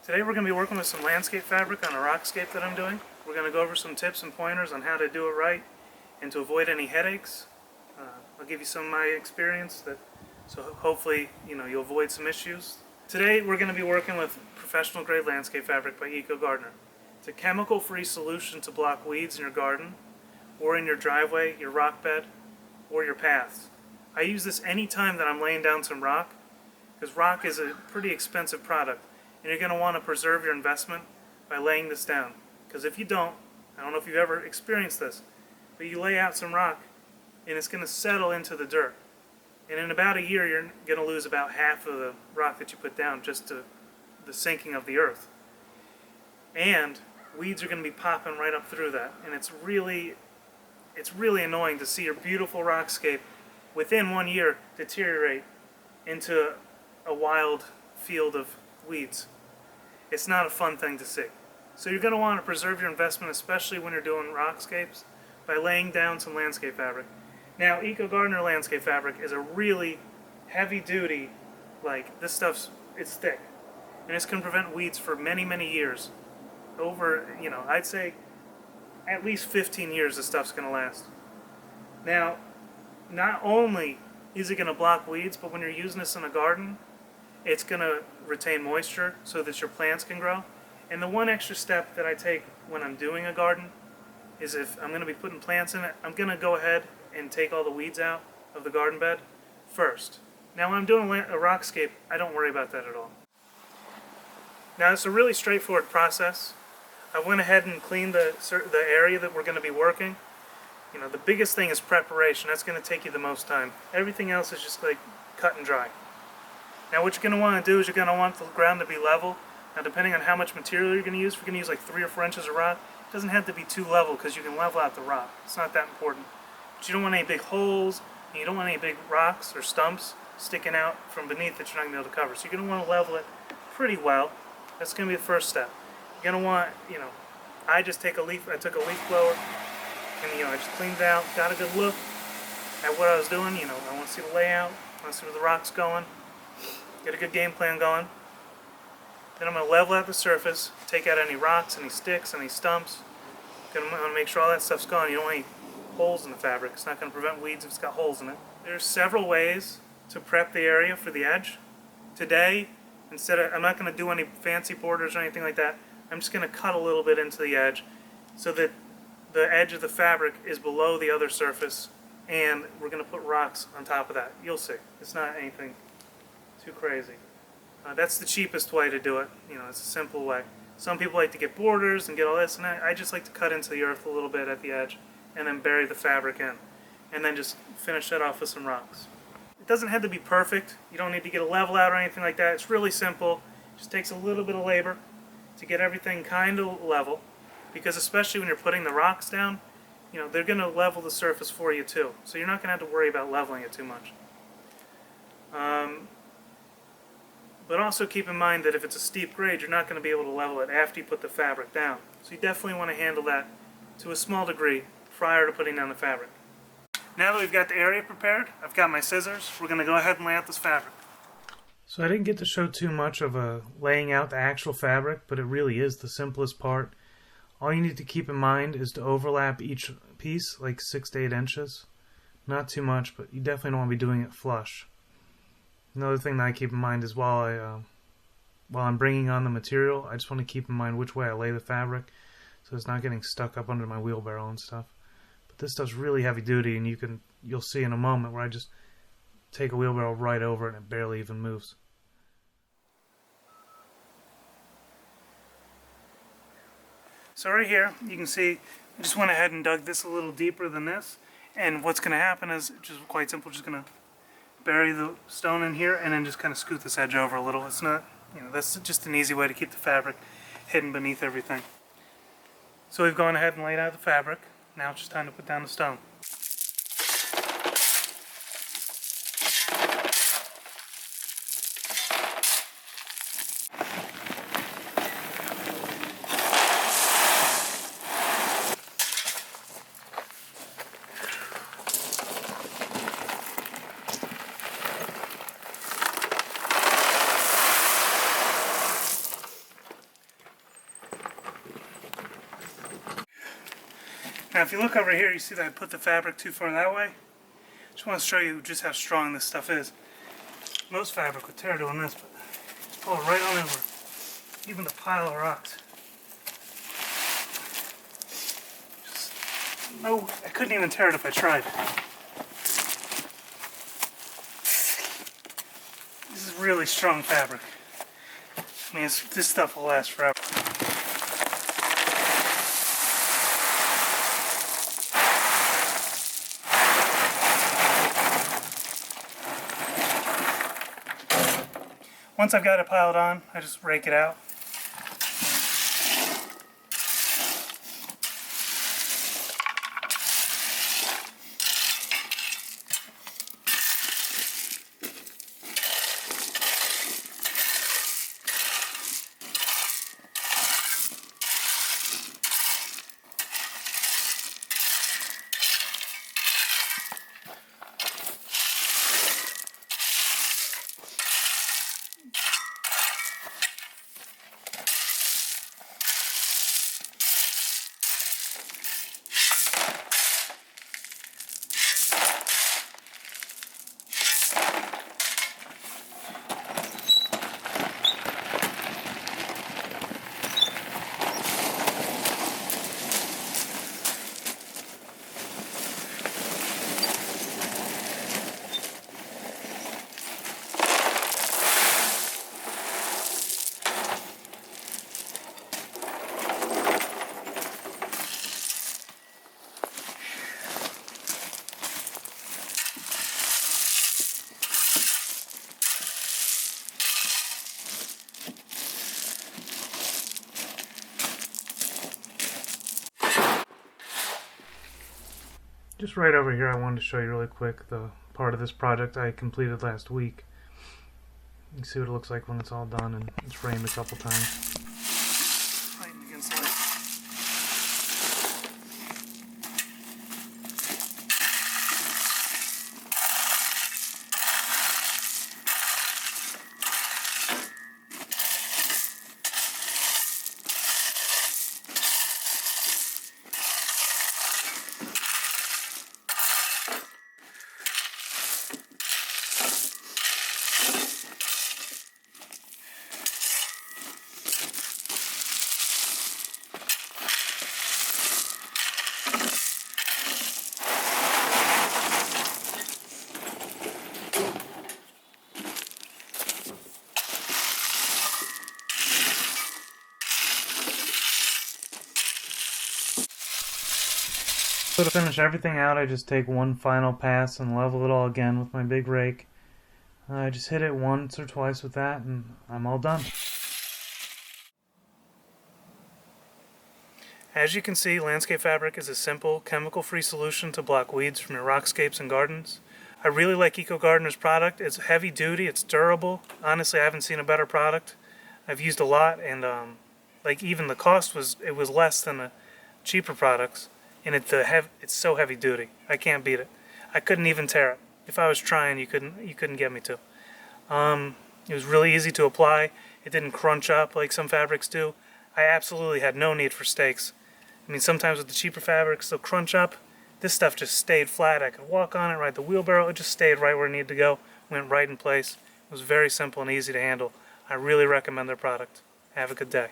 Today we're going to be working with some landscape fabric on a rockscape that I'm doing. We're going to go over some tips and pointers on how to do it right and to avoid any headaches. I'll give you some of my experience, so hopefully you'll avoid some issues. Today we're going to be working with professional grade landscape fabric by ECOgardener. It's a chemical-free solution to block weeds in your garden or in your driveway, your rock bed, or your paths. I use this anytime that I'm laying down some rock, because rock is a pretty expensive product, and you're going to want to preserve your investment by laying this down. Because if you don't, I don't know if you've ever experienced this, but you lay out some rock and it's going to settle into the dirt. And in about a year you're going to lose about half of the rock that you put down just to the sinking of the earth. And weeds are going to be popping right up through that, and it's really annoying to see your beautiful rockscape within 1 year deteriorate into a wild field of weeds. It's not a fun thing to see. So you're going to want to preserve your investment, especially when you're doing rockscapes, by laying down some landscape fabric. Now, ECOgardener Landscape Fabric is a really heavy duty, this it's thick, and it's going to prevent weeds for many, many years. Over, I'd say at least 15 years this stuff's going to last. Now, not only is it going to block weeds, but when you're using this in a garden, it's going to retain moisture so that your plants can grow. And the one extra step that I take when I'm doing a garden is if I'm going to be putting plants in it, I'm going to go ahead and take all the weeds out of the garden bed first. Now when I'm doing a rockscape, I don't worry about that at all. Now it's a really straightforward process. I went ahead and cleaned the area that we're going to be working. The biggest thing is preparation. That's going to take you the most time. Everything else is just like cut and dry. Now what you're going to want to do is you're going to want the ground to be level. Now depending on how much material you're going to use, if you're going to use like 3 or 4 inches of rock, it doesn't have to be too level because you can level out the rock. It's not that important. But you don't want any big holes, and you don't want any big rocks or stumps sticking out from beneath that you're not going to be able to cover. So you're going to want to level it pretty well. That's going to be the first step. You're going to want, I took a leaf blower, and I just cleaned it out, got a good look at what I was doing. I want to see the layout, I want to see where the rock's going, get a good game plan going. Then I'm going to level out the surface, take out any rocks, any sticks, any stumps. I'm going to make sure all that stuff's gone. You don't want any holes in the fabric. It's not going to prevent weeds if it's got holes in it. There's several ways to prep the area for the edge. Today, I'm not going to do any fancy borders or anything like that. I'm just going to cut a little bit into the edge so that the edge of the fabric is below the other surface, and we're going to put rocks on top of that. You'll see. It's not anything too crazy. That's the cheapest way to do it. It's a simple way. Some people like to get borders and get all this, and I just like to cut into the earth a little bit at the edge and then bury the fabric in, and then just finish that off with some rocks. It doesn't have to be perfect. You don't need to get a level out or anything like that. It's really simple. It just takes a little bit of labor to get everything kind of level, because especially when you're putting the rocks down, they're going to level the surface for you too. So you're not going to have to worry about leveling it too much. But also keep in mind that if it's a steep grade, you're not going to be able to level it after you put the fabric down. So you definitely want to handle that to a small degree prior to putting down the fabric. Now that we've got the area prepared, I've got my scissors. We're going to go ahead and lay out this fabric. So I didn't get to show too much of laying out the actual fabric, but it really is the simplest part. All you need to keep in mind is to overlap each piece like 6 to 8 inches. Not too much, but you definitely don't want to be doing it flush. Another thing that I keep in mind is while I'm bringing on the material, I just want to keep in mind which way I lay the fabric so it's not getting stuck up under my wheelbarrow and stuff. But this stuff's really heavy duty, and you'll see in a moment where I just take a wheelbarrow right over it and it barely even moves. So right here, you can see I just went ahead and dug this a little deeper than this, and what's going to happen is just quite simple, just going to bury the stone in here and then just kind of scoot this edge over a little. It's not, that's just an easy way to keep the fabric hidden beneath everything. So we've gone ahead and laid out the fabric. Now it's just time to put down the stone. Now if you look over here, you see that I put the fabric too far that way. Just want to show you just how strong this stuff is. Most fabric would tear doing this, but just pull it right on over. Even the pile of rocks. No, I couldn't even tear it if I tried. This is really strong fabric. I mean, this stuff will last forever. Once I've got it piled on, I just rake it out. Just right over here, I wanted to show you really quick the part of this project I completed last week. You can see what it looks like when it's all done, and it's rained a couple times. Fighting against light. So to finish everything out, I just take one final pass and level it all again with my big rake. I just hit it once or twice with that and I'm all done. As you can see, Landscape Fabric is a simple, chemical-free solution to block weeds from your rockscapes and gardens. I really like EcoGardener's product. It's heavy duty, it's durable. Honestly, I haven't seen a better product. I've used a lot, and like even the cost was less than the cheaper products. And it's so heavy duty. I can't beat it. I couldn't even tear it. If I was trying, you couldn't get me to. It was really easy to apply. It didn't crunch up like some fabrics do. I absolutely had no need for stakes. I mean, sometimes with the cheaper fabrics, they'll crunch up. This stuff just stayed flat. I could walk on it, ride the wheelbarrow. It just stayed right where it needed to go. Went right in place. It was very simple and easy to handle. I really recommend their product. Have a good day.